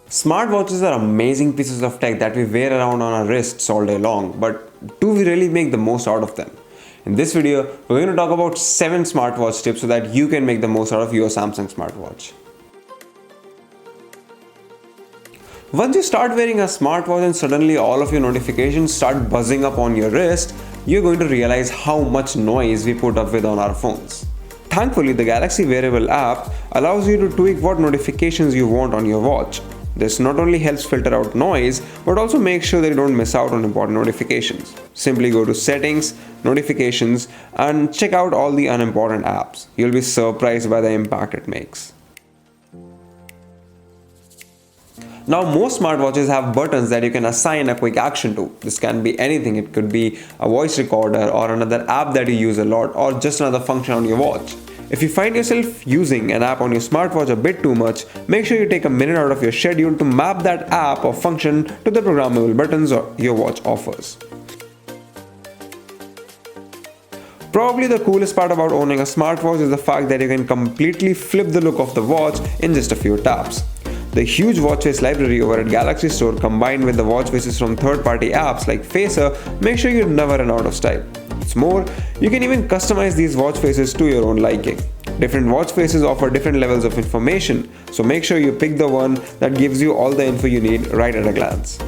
Smartwatches are amazing pieces of tech that we wear around on our wrists all day long, but do we really make the most out of them? In this video, we're going to talk about 7 smartwatch tips so that you can make the most out of your Samsung smartwatch. Once you start wearing a smartwatch and suddenly all of your notifications start buzzing up on your wrist, you're going to realize how much noise we put up with on our phones. Thankfully, the Galaxy Wearable app allows you to tweak what notifications you want on your watch. This not only helps filter out noise, but also makes sure that you don't miss out on important notifications. Simply go to Settings, Notifications, and check out all the unimportant apps. You'll be surprised by the impact it makes. Now, most smartwatches have buttons that you can assign a quick action to. This can be anything. It could be a voice recorder or another app that you use a lot, or just another function on your watch. If you find yourself using an app on your smartwatch a bit too much, make sure you take a minute out of your schedule to map that app or function to the programmable buttons your watch offers. Probably the coolest part about owning a smartwatch is the fact that you can completely flip the look of the watch in just a few taps. The huge watch face library over at Galaxy Store combined with the watch faces from third-party apps like Facer make sure you never run out of style. What's more, you can even customize these watch faces to your own liking. Different watch faces offer different levels of information, so make sure you pick the one that gives you all the info you need right at a glance.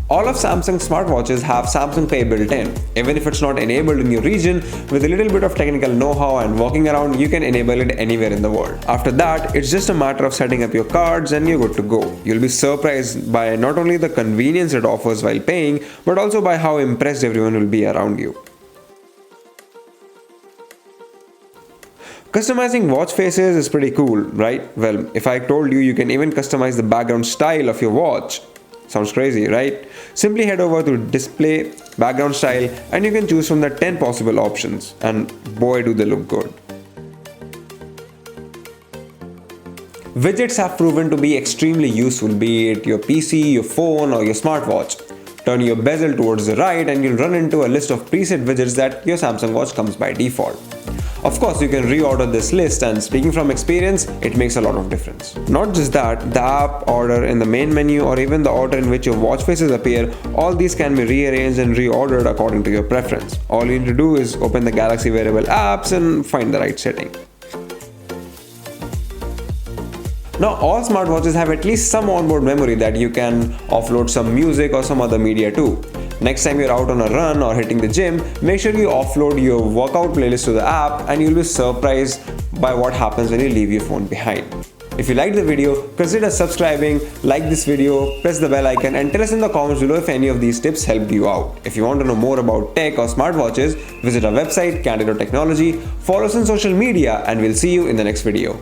All of Samsung smartwatches have Samsung Pay built in. Even if it's not enabled in your region, with a little bit of technical know-how and walking around, you can enable it anywhere in the world. After that, it's just a matter of setting up your cards and you're good to go. You'll be surprised by not only the convenience it offers while paying, but also by how impressed everyone will be around you. Customizing watch faces is pretty cool, right? Well, if I told you can even customize the background style of your watch, sounds crazy, right? Simply head over to Display, Background Style, and you can choose from the 10 possible options. And boy, do they look good. Widgets have proven to be extremely useful, be it your PC, your phone, or your smartwatch. Turn your bezel towards the right and you'll run into a list of preset widgets that your Samsung watch comes by default. Of course, you can reorder this list, and speaking from experience, it makes a lot of difference. Not just that, the app, order in the main menu, or even the order in which your watch faces appear, all these can be rearranged and reordered according to your preference. All you need to do is open the Galaxy Wearable apps and find the right setting. Now, all smartwatches have at least some onboard memory that you can offload some music or some other media to. Next time you're out on a run or hitting the gym, make sure you offload your workout playlist to the app and you'll be surprised by what happens when you leave your phone behind. If you liked the video, consider subscribing, like this video, press the bell icon and tell us in the comments below if any of these tips helped you out. If you want to know more about tech or smartwatches, visit our website Candid.Technology, follow us on social media, and we'll see you in the next video.